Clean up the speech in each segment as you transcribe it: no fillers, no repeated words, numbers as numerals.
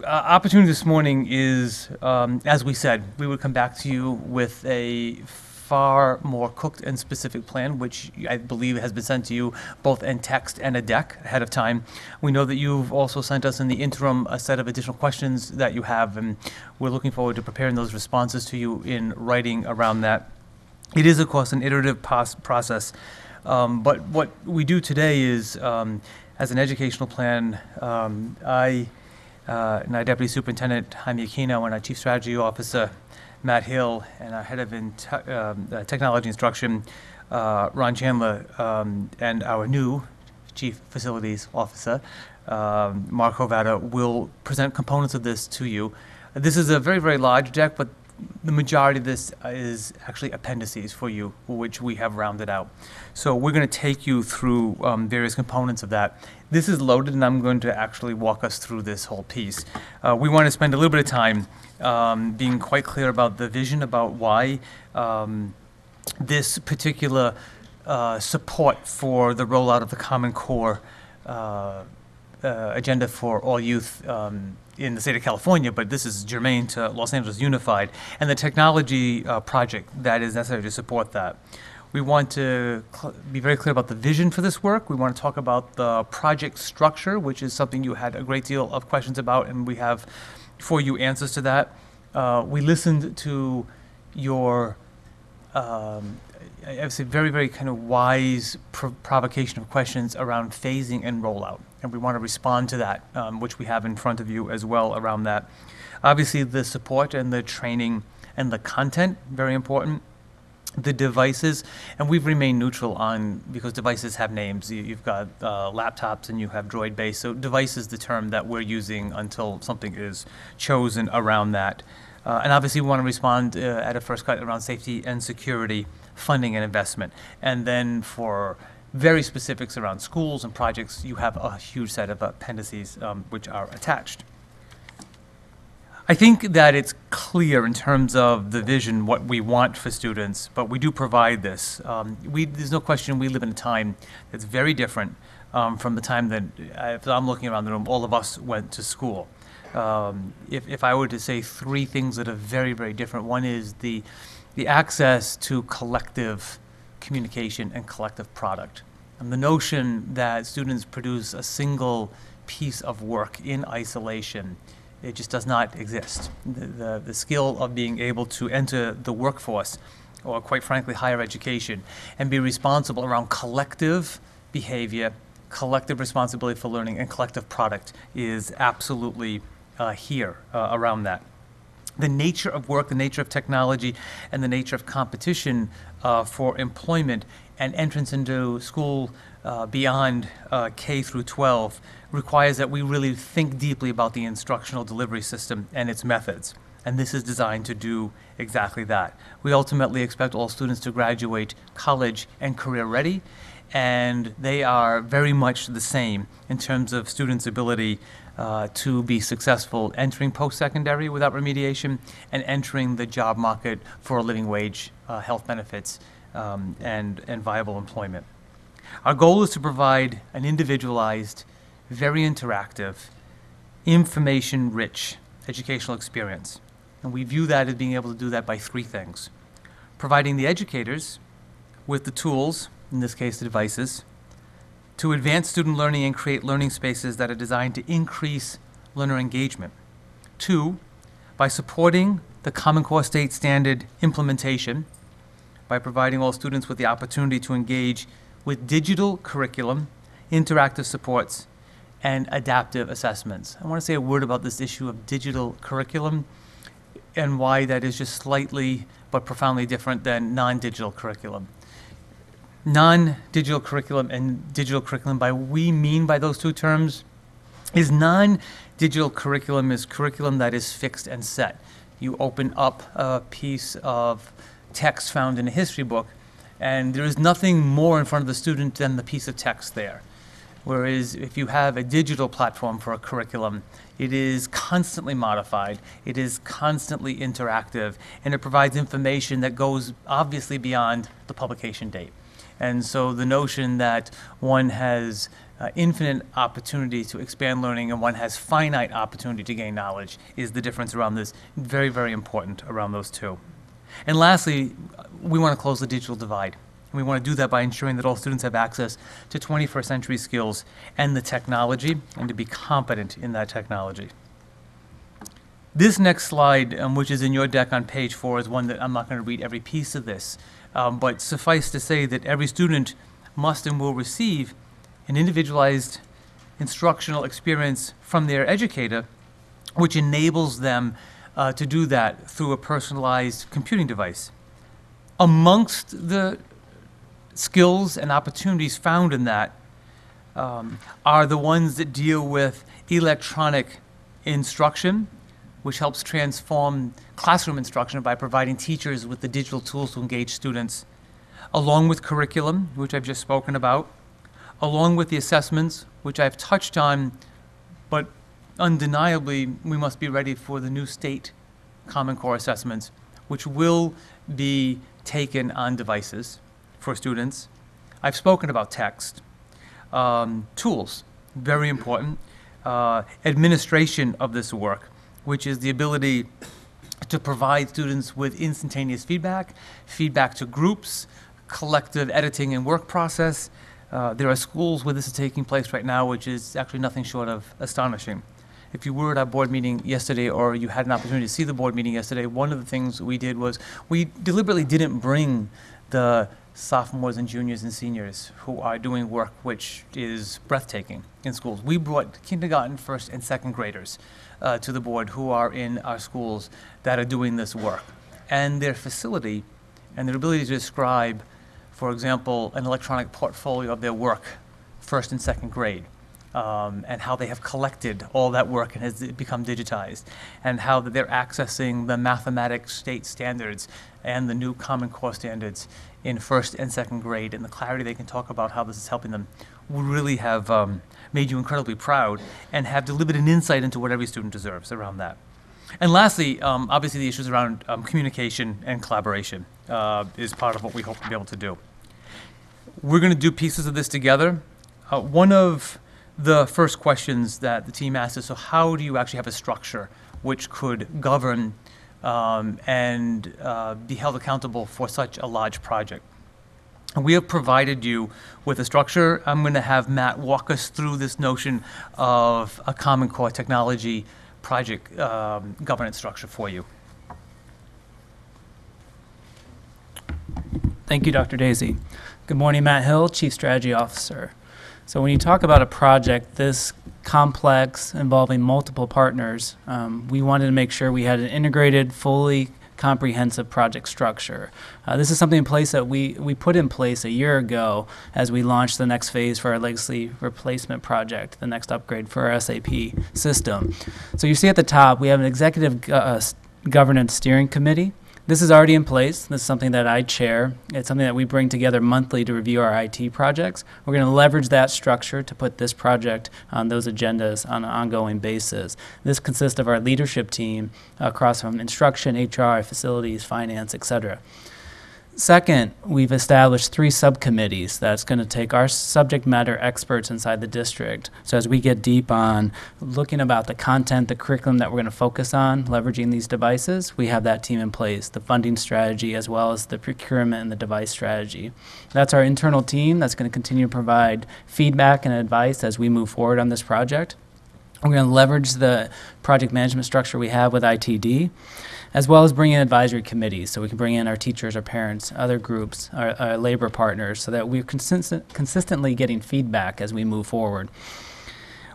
opportunity this morning is, as we said, we would come back to you with a far more cooked and specific plan, which I believe has been sent to you both in text and a deck ahead of time. We know that you've also sent us in the interim a set of additional questions that you have, and we're looking forward to preparing those responses to you in writing around that. It is, of course, an iterative process, but what we do today is, as an educational plan, I and our Deputy Superintendent, Jaime Aquino, and our Chief Strategy Officer, Matt Hill, and our Head of Technology Instruction, Ron Chandler, and our new Chief Facilities Officer, Mark Hovada, will present components of this to you. This is a very, very large deck, but the majority of this is actually appendices for you, which we have rounded out. So we're going to take you through various components of that. This is loaded, and I'm going to actually walk us through this whole piece. We want to spend a little bit of time being quite clear about the vision, about why this particular support for the rollout of the Common Core agenda for all youth in the state of California, but this is germane to Los Angeles Unified, and the technology project that is necessary to support that. We want to be very clear about the vision for this work. We want to talk about the project structure, which is something you had a great deal of questions about, and we have for you answers to that. We listened to your I would say very, very kind of wise provocation of questions around phasing and rollout. And we want to respond to that, which we have in front of you as well around that. Obviously, the support and the training and the content, very important. The devices, and we've remained neutral on, because devices have names. You've got laptops and you have Droid-based. So device is the term that we're using until something is chosen around that. And obviously, we want to respond at a first cut around safety and security, funding and investment. And then for very specifics around schools and projects, you have a huge set of appendices which are attached. I think that it's clear in terms of the vision what we want for students, but we do provide this. There's no question we live in a time that's very different from the time that, if I'm looking around the room, all of us went to school. If I were to say three things that are very, very different, one is the access to collective communication and collective product. And the notion that students produce a single piece of work in isolation, it just does not exist. The skill of being able to enter the workforce, or quite frankly, higher education, and be responsible around collective behavior, collective responsibility for learning, and collective product is absolutely here around that. The nature of work, the nature of technology, and the nature of competition for employment and entrance into school beyond K through 12 requires that we really think deeply about the instructional delivery system and its methods. And this is designed to do exactly that. We ultimately expect all students to graduate college and career ready, and they are very much the same in terms of students' ability to be successful entering post-secondary without remediation and entering the job market for a living wage, health benefits, and viable employment. Our goal is to provide an individualized, very interactive, information-rich educational experience. And we view that as being able to do that by three things: providing the educators with the tools, in this case the devices, to advance student learning and create learning spaces that are designed to increase learner engagement. Two, by supporting the Common Core State Standard implementation, by providing all students with the opportunity to engage with digital curriculum, interactive supports, and adaptive assessments. I want to say a word about this issue of digital curriculum and why that is just slightly but profoundly different than non-digital curriculum. Non-digital curriculum and digital curriculum, by we mean by those two terms, is non-digital curriculum is curriculum that is fixed and set. You open up a piece of text found in a history book, and there is nothing more in front of the student than the piece of text there. Whereas if you have a digital platform for a curriculum, it is constantly modified, it is constantly interactive, and it provides information that goes obviously beyond the publication date. And so the notion that one has infinite opportunity to expand learning and one has finite opportunity to gain knowledge is the difference around this. Very, very important around those two. And lastly, we want to close the digital divide. And we want to do that by ensuring that all students have access to 21st century skills and the technology, and to be competent in that technology. This next slide, which is in your deck on page 4, is one that I'm not going to read every piece of this, but suffice to say that every student must and will receive an individualized instructional experience from their educator, which enables them to do that through a personalized computing device. Amongst the skills and opportunities found in that are the ones that deal with electronic instruction, which helps transform classroom instruction by providing teachers with the digital tools to engage students, along with curriculum, which I've just spoken about, along with the assessments, which I've touched on, but undeniably we must be ready for the new state Common Core assessments, which will be taken on devices for students. I've spoken about text. Tools, very important. Administration of this work, which is the ability to provide students with instantaneous feedback, feedback to groups, collective editing and work process. There are schools where this is taking place right now, which is actually nothing short of astonishing. If you were at our board meeting yesterday, or you had an opportunity to see the board meeting yesterday, one of the things we did was we deliberately didn't bring the sophomores and juniors and seniors who are doing work which is breathtaking in schools. We brought kindergarten, first, and second graders to the board who are in our schools that are doing this work. And their facility and their ability to describe, for example, an electronic portfolio of their work, first and second grade, and how they have collected all that work and has become digitized, and how they're accessing the mathematics state standards and the new Common Core standards in first and second grade, and the clarity they can talk about how this is helping them, would really have made you incredibly proud and have delivered an insight into what every student deserves around that. And lastly, obviously the issues around communication and collaboration is part of what we hope to be able to do. We're going to do pieces of this together. One of the first questions that the team asked is, so how do you actually have a structure which could govern and be held accountable for such a large project? And we have provided you with a structure. I'm going to have Matt walk us through this notion of a Common Core technology project governance structure for you. Thank you, Dr. Deasy. Good morning, Matt Hill, Chief Strategy Officer. So when you talk about a project this complex involving multiple partners, we wanted to make sure we had an integrated, fully comprehensive project structure. This is something in place that we put in place a year ago as we launched the next phase for our legacy replacement project, the next upgrade for our SAP system. So you see at the top, we have an executive governance steering committee. This is already in place. This is something that I chair. It's something that we bring together monthly to review our IT projects. We're going to leverage that structure to put this project on those agendas on an ongoing basis. This consists of our leadership team across from instruction, HR, facilities, finance, etc. Second, we've established 3 subcommittees that's going to take our subject matter experts inside the district. So as we get deep on looking about the content, the curriculum that we're going to focus on, leveraging these devices, we have that team in place, the funding strategy as well as the procurement and the device strategy. That's our internal team that's going to continue to provide feedback and advice as we move forward on this project. We're going to leverage the project management structure we have with ITD, as well as bring in advisory committees, so we can bring in our teachers, our parents, other groups, our labor partners, so that we're consistently getting feedback as we move forward.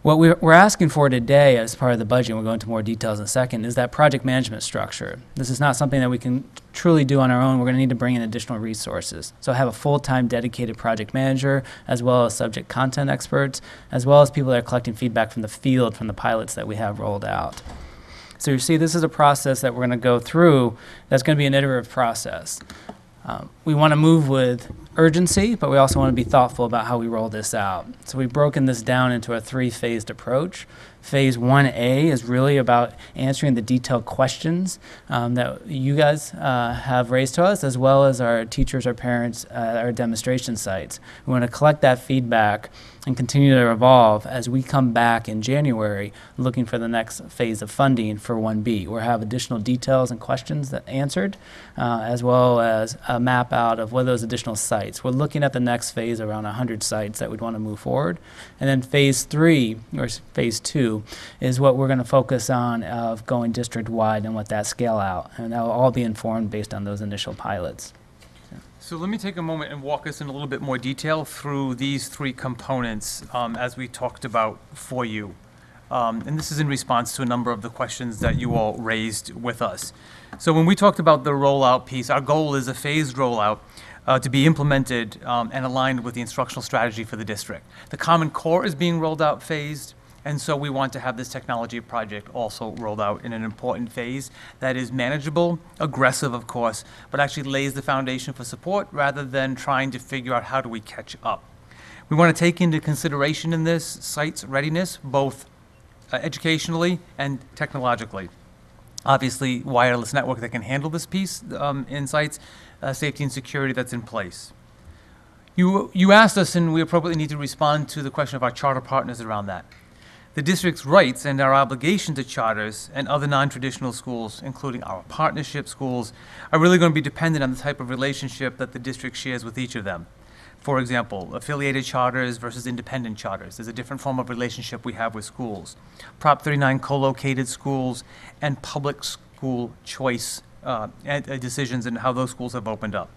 What we're asking for today as part of the budget, and we'll go into more details in a second, is that project management structure. This is not something that we can truly do on our own. We're going to need to bring in additional resources. So have a full-time dedicated project manager, as well as subject content experts, as well as people that are collecting feedback from the field, from the pilots that we have rolled out. So you see, this is a process that we're going to go through that's going to be an iterative process. We want to move with urgency, but we also want to be thoughtful about how we roll this out. So we've broken this down into a 3-phased approach. Phase 1A is really about answering the detailed questions that you guys have raised to us, as well as our teachers, our parents, our demonstration sites. We want to collect that feedback and continue to evolve as we come back in January looking for the next phase of funding for 1B. We'll have additional details and questions that answered, as well as a map out of what are those additional sites. We're looking at the next phase, around 100 sites that we'd want to move forward. And then phase 3, or phase 2, is what we're going to focus on of going district-wide and let that scale out. And that will all be informed based on those initial pilots. So let me take a moment and walk us in a little bit more detail through these 3 components as we talked about for you. And this is in response to a number of the questions that you all raised with us. So when we talked about the rollout piece, our goal is a phased rollout to be implemented and aligned with the instructional strategy for the district. The Common Core is being rolled out phased, and so we want to have this technology project also rolled out in an important phase that is manageable, aggressive, of course, but actually lays the foundation for support rather than trying to figure out how do we catch up. We want to take into consideration in this sites' readiness, both educationally and technologically. Obviously, wireless network that can handle this piece in sites, safety and security that's in place. You asked us, and we appropriately need to respond to the question of our charter partners around that. The district's rights and our obligation to charters and other non-traditional schools, including our partnership schools, are really going to be dependent on the type of relationship that the district shares with each of them. For example, affiliated charters versus independent charters. There's a different form of relationship we have with schools. Prop 39 co-located schools and public school choice decisions and how those schools have opened up.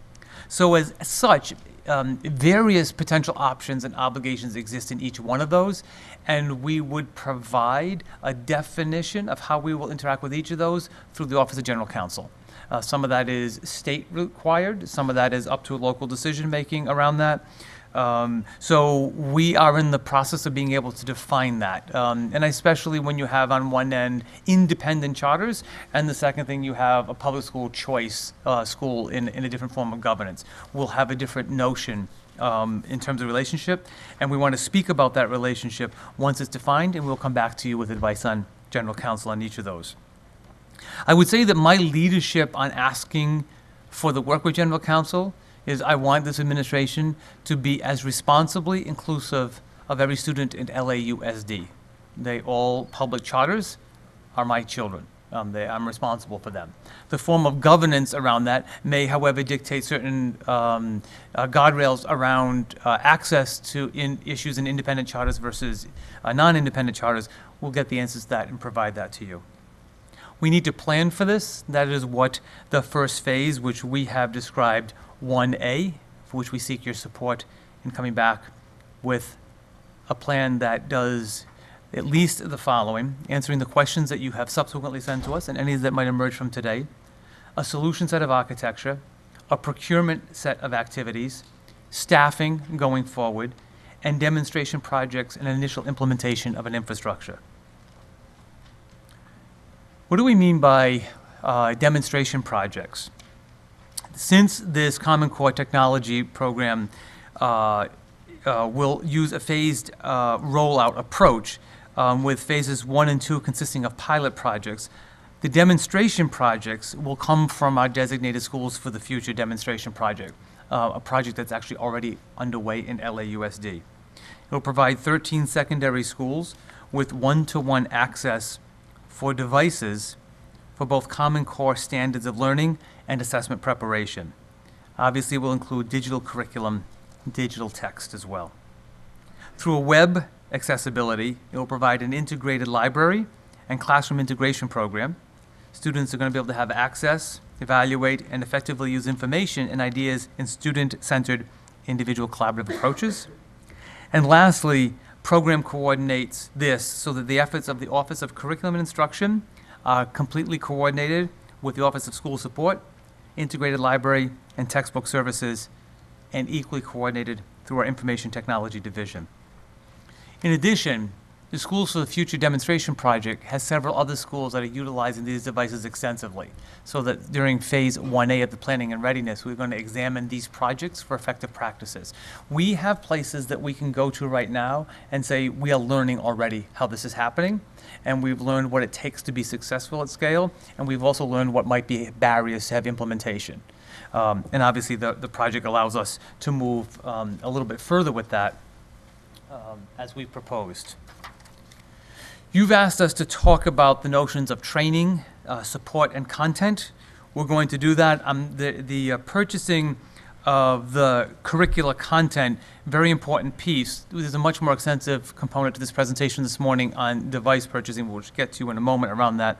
So as such, various potential options and obligations exist in each one of those, and we would provide a definition of how we will interact with each of those through the Office of General Counsel. Some of that is state required, some of that is up to local decision making around that. So we are in the process of being able to define that. And especially when you have on one end independent charters, and the second thing you have a public school choice school in a different form of governance. We'll have a different notion in terms of relationship, and we want to speak about that relationship once it's defined, and we'll come back to you with advice on general counsel on each of those. I would say that my leadership on asking for the work with general counsel is I want this administration to be as responsibly inclusive of every student in LAUSD. They all public charters are my children. I'm responsible for them. The form of governance around that may, however, dictate certain guardrails around access to issues in independent charters versus non-independent charters. We'll get the answers to that and provide that to you. We need to plan for this. That is what the first phase, which we have described 1A, for which we seek your support in coming back with a plan that does at least the following: answering the questions that you have subsequently sent to us and any that might emerge from today, a solution set of architecture, a procurement set of activities, staffing going forward, and demonstration projects and initial implementation of an infrastructure. What do we mean by demonstration projects? Since this Common Core technology program will use a phased rollout approach with phases 1 and 2 consisting of pilot projects, the demonstration projects will come from our designated schools for the future demonstration project, a project that's actually already underway in LAUSD. It will provide 13 secondary schools with one-to-one access for devices for both Common Core standards of learning and assessment preparation. Obviously, we'll include digital curriculum, digital text as well. Through a web accessibility, it will provide an integrated library and classroom integration program. Students are going to be able to have access, evaluate, and effectively use information and ideas in student-centered individual collaborative approaches. And lastly, program coordinates this so that the efforts of the Office of Curriculum and Instruction are completely coordinated with the Office of School Support, Integrated Library, and Textbook Services, and equally coordinated through our Information Technology Division. In addition, the Schools for the Future demonstration project has several other schools that are utilizing these devices extensively. So that during phase 1A of the planning and readiness, we're going to examine these projects for effective practices. We have places that we can go to right now and say, we are learning already how this is happening, and we've learned what it takes to be successful at scale, and we've also learned what might be barriers to have implementation. And obviously, the project allows us to move a little bit further with that as we proposed. You've asked us to talk about the notions of training, support, and content. We're going to do that. The purchasing of the curricular content, very important piece. There's a much more extensive component to this presentation this morning on device purchasing, which we'll get to in a moment around that.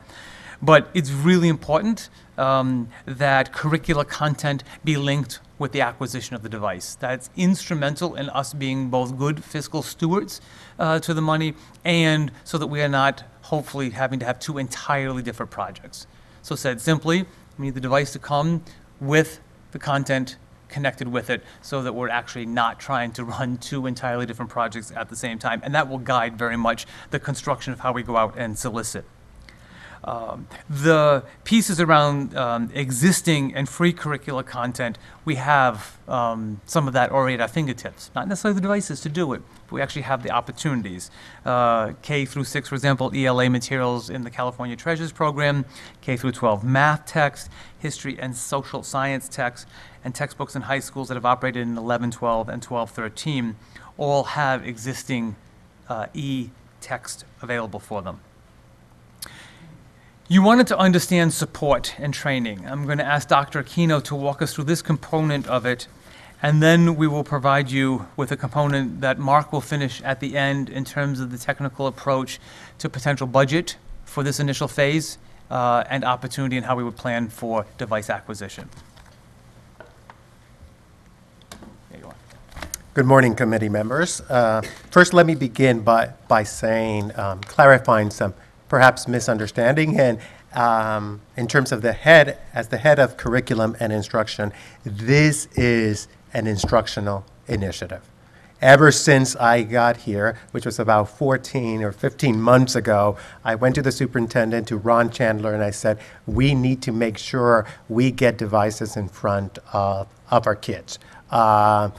But it's really important that curricular content be linked with the acquisition of the device. That's instrumental in us being both good fiscal stewards to the money, and so that we are not hopefully having to have two entirely different projects. So said simply, we need the device to come with the content connected with it, so that we're actually not trying to run two entirely different projects at the same time. And that will guide very much the construction of how we go out and solicit. The pieces around existing and free curricular content, we have some of that already at our fingertips. Not necessarily the devices to do it, but we actually have the opportunities. K through 6, for example, ELA materials in the California Treasures program, K through 12 math text, history and social science text, and textbooks in high schools that have operated in 11, 12, and 12, 13 all have existing e-text available for them. You wanted to understand support and training. I'm going to ask Dr. Aquino to walk us through this component of it, and then we will provide you with a component that Mark will finish at the end in terms of the technical approach to potential budget for this initial phase and opportunity and how we would plan for device acquisition. There you are. Good morning, committee members. First, let me begin by saying, clarifying some perhaps misunderstanding, and in terms of the head of curriculum and instruction, this is an instructional initiative. Ever since I got here, which was about 14 or 15 months ago, I went to the superintendent, to Ron Chandler, and I said, we need to make sure we get devices in front of our kids. Not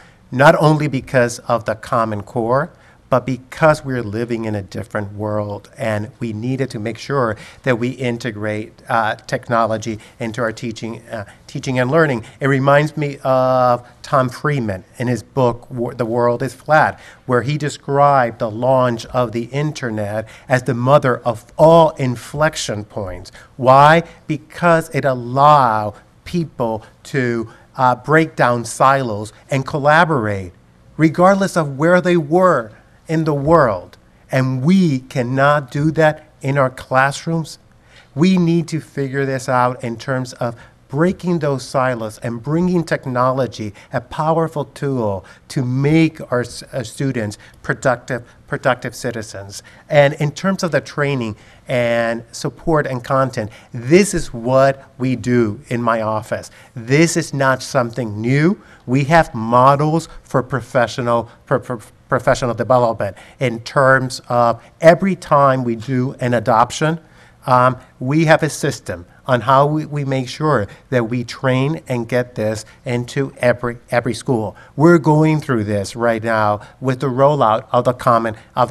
only because of the Common Core, but because we're living in a different world, and we needed to make sure that we integrate technology into our teaching and learning. It reminds me of Tom Friedman in his book, The World is Flat, where he described the launch of the internet as the mother of all inflection points. Why? Because it allowed people to break down silos and collaborate, regardless of where they were in the world. And we cannot do that in our classrooms. We need to figure this out in terms of breaking those silos and bringing technology, a powerful tool to make our students productive citizens. And in terms of the training and support and content, this is what we do in my office. This is not something new. We have models for professional development in terms of every time we do an adoption, we have a system on how we make sure that we train and get this into every school. We're going through this right now with the rollout of the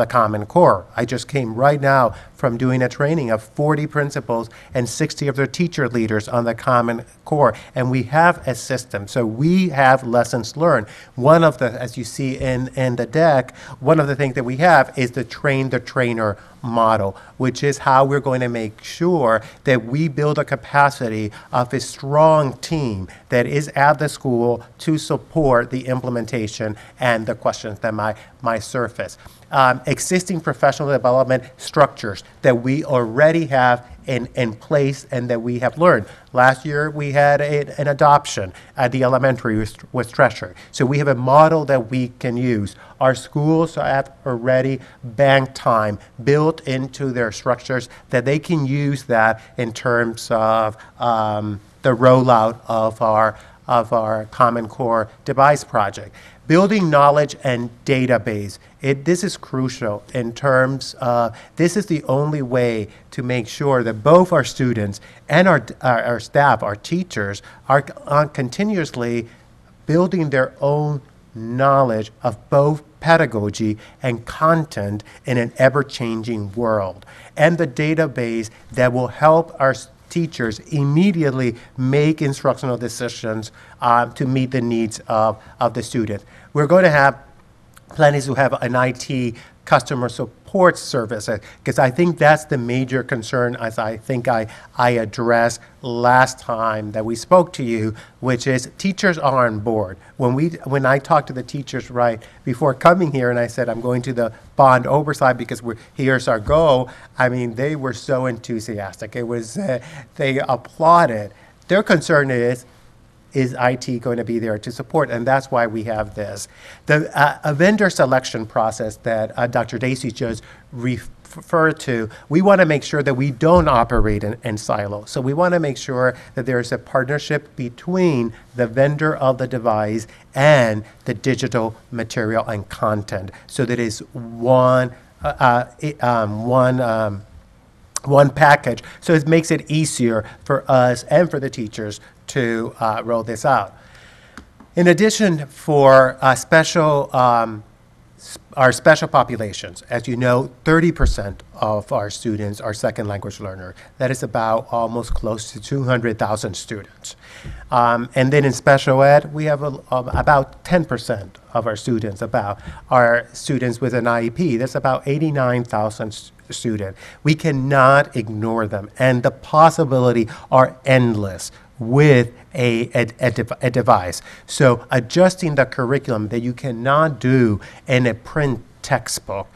Common Core. I just came right now from doing a training of 40 principals and 60 of their teacher leaders on the Common Core, and we have a system. So we have lessons learned. One of the, as you see in the deck, one of the things that we have is the train the trainer model, which is how we're going to make sure that we build a capacity of a strong team that is at the school to support the implementation and the questions that might surface. Existing professional development structures that we already have in place and that we have learned. Last year, we had an adoption at the elementary with Treasure. So we have a model that we can use. Our schools have already banked time built into their structures that they can use that in terms of the rollout of our Common Core device project. Building knowledge and database. This is crucial in terms of, this is the only way to make sure that both our students and our staff, our teachers, are continuously building their own knowledge of both pedagogy and content in an ever-changing world. And the database that will help our teachers immediately make instructional decisions to meet the needs of the student. We're going to have planners who have an IT customer support service, because I think that's the major concern, as I think I addressed last time that we spoke to you, which is teachers are on board. When I talked to the teachers right before coming here, and I said I'm going to the bond oversight because here's our goal, I mean, they were so enthusiastic. It was they applauded. Their concern is IT going to be there to support? And that's why we have this. A vendor selection process that Dr. Deasy just referred to, we want to make sure that we don't operate in silos. So we want to make sure that there's a partnership between the vendor of the device and the digital material and content, so that it's one package. So it makes it easier for us and for the teachers to roll this out. In addition, for our special populations, as you know, 30% of our students are second language learners. That is about almost close to 200,000 students. And then in special ed, we have about 10% of our students with an IEP. That's about 89,000 students. We cannot ignore them, and the possibilities are endless with a device. So adjusting the curriculum that you cannot do in a print textbook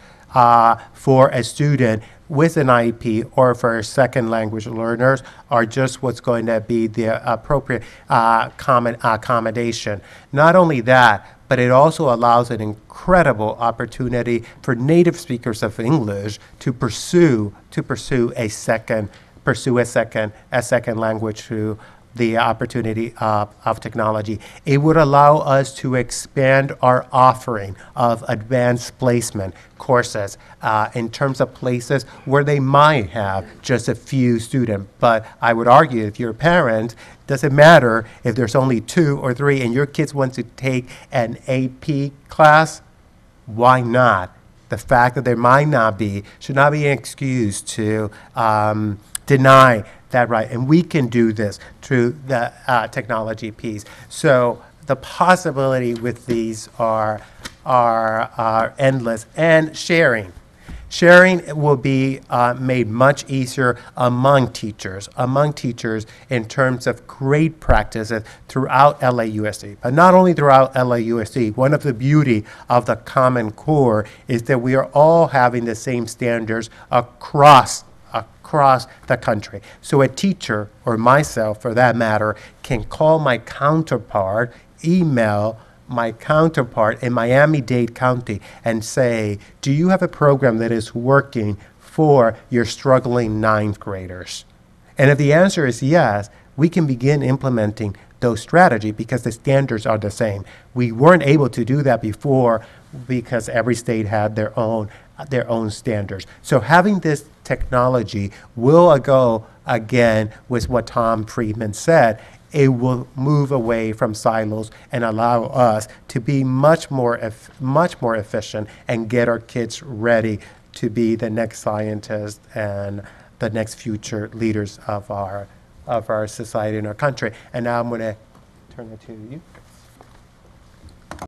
for a student with an IEP or for second language learners are just what's going to be the appropriate accommodation. Not only that, but it also allows an incredible opportunity for native speakers of English to pursue a second language through the opportunity of technology. It would allow us to expand our offering of advanced placement courses in terms of places where they might have just a few students. But I would argue, if you're a parent, doesn't matter if there's only 2 or 3 and your kids want to take an AP class, why not? The fact that there might not be should not be an excuse to deny that right. And we can do this through the technology piece. So the possibility with these are endless. And sharing will be made much easier among teachers in terms of great practices throughout LAUSD. But not only throughout LAUSD, one of the beauty of the Common Core is that we are all having the same standards across the country. So a teacher, or myself for that matter, can call my counterpart, email my counterpart in Miami-Dade County and say, do you have a program that is working for your struggling 9th graders? And if the answer is yes, we can begin implementing those strategies because the standards are the same. We weren't able to do that before because every state had their own standards. So having this technology will go again with what Tom Friedman said. It will move away from silos and allow us to be much more efficient and get our kids ready to be the next scientists and the next future leaders of our society and our country. And now I'm going to turn it to you.